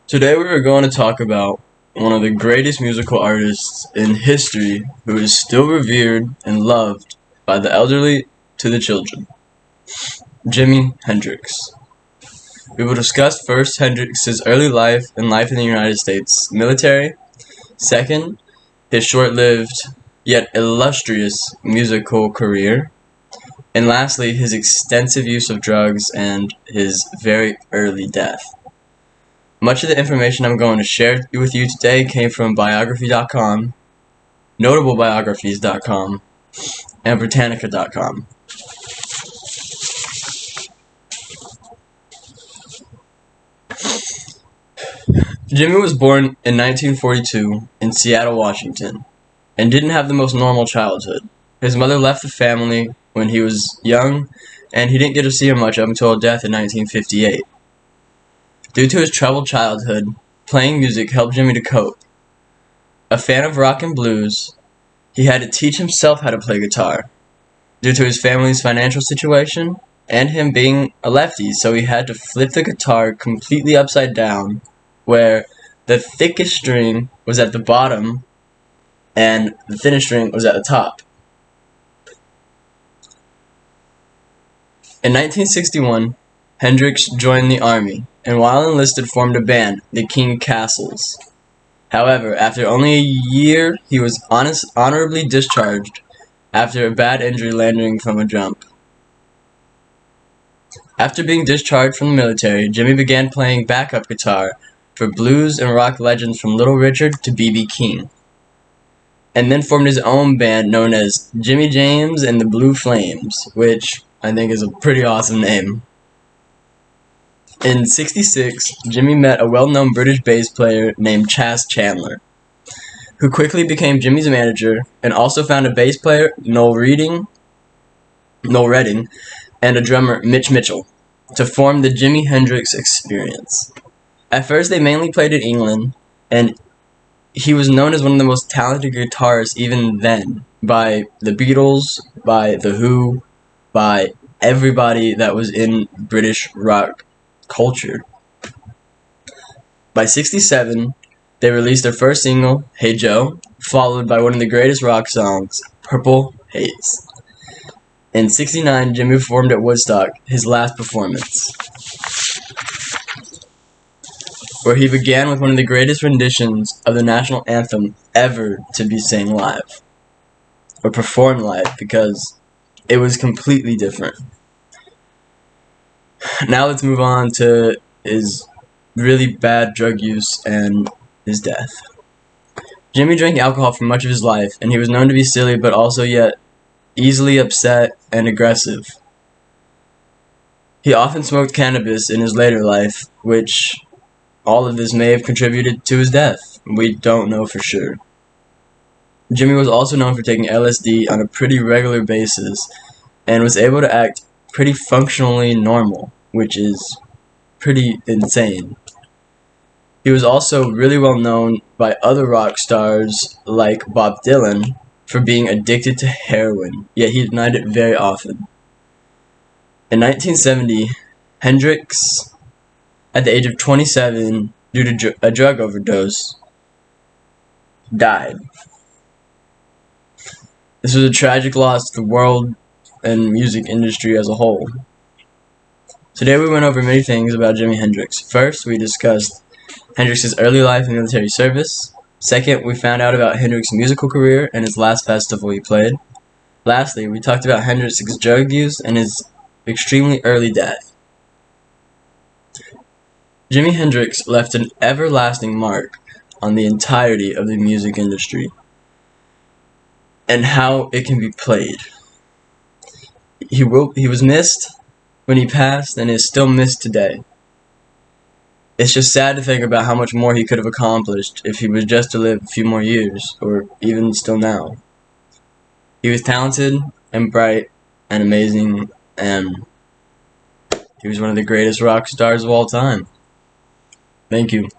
Today we are going to talk about one of the greatest musical artists in history who is still revered and loved by the elderly to the children, Jimi Hendrix. We will discuss first Hendrix's early life and life in the United States military, second, his short-lived yet illustrious musical career, and lastly, his extensive use of drugs and his very early death. Much of the information I'm going to share with you today came from biography.com, notablebiographies.com, and Britannica.com. Jimi was born in 1942 in Seattle, Washington, and didn't have the most normal childhood. His mother left the family when he was young, and he didn't get to see her much up until his death in 1958. Due to his troubled childhood, playing music helped Jimi to cope. A fan of rock and blues, he had to teach himself how to play guitar, due to his family's financial situation and him being a lefty, so he had to flip the guitar completely upside down, where the thickest string was at the bottom and the thinnest string was at the top. In 1961, Hendrix joined the army, and while enlisted formed a band, the King Castles. However, after only a year, he was honorably discharged after a bad injury landing from a jump. After being discharged from the military, Jimi began playing backup guitar for blues and rock legends from Little Richard to B.B. King, and then formed his own band known as Jimi James and the Blue Flames, which I think is a pretty awesome name. In '66, Jimi met a well-known British bass player named Chas Chandler, who quickly became Jimi's manager, and also found a bass player, Noel Redding, and a drummer, Mitch Mitchell, to form the Jimi Hendrix Experience. At first, they mainly played in England, and he was known as one of the most talented guitarists even then, by the Beatles, by The Who, by everybody that was in British rock culture. By '67, they released their first single, Hey Joe, followed by one of the greatest rock songs, Purple Haze. In '69, Jimi performed at Woodstock, his last performance, where he began with one of the greatest renditions of the national anthem ever to be sang live, or performed live, because it was completely different. Now let's move on to his really bad drug use and his death. Jimi drank alcohol for much of his life, and he was known to be silly but also yet easily upset and aggressive. He often smoked cannabis in his later life, which all of this may have contributed to his death. We don't know for sure. Jimi was also known for taking LSD on a pretty regular basis and was able to act pretty functionally normal, which is pretty insane. He was also really well known by other rock stars like Bob Dylan for being addicted to heroin, yet he denied it very often. In 1970, Hendrix, at the age of 27, due to a drug overdose, died. This was a tragic loss to the world and music industry as a whole. Today we went over many things about Jimi Hendrix. First, we discussed Hendrix's early life and military service. Second, we found out about Hendrix's musical career and his last festival he played. Lastly, we talked about Hendrix's drug use and his extremely early death. Jimi Hendrix left an everlasting mark on the entirety of the music industry and how it can be played. He was missed when he passed and is still missed today. It's just sad to think about how much more he could have accomplished if he was just to live a few more years, or even still now. He was talented and bright and amazing, and he was one of the greatest rock stars of all time. Thank you.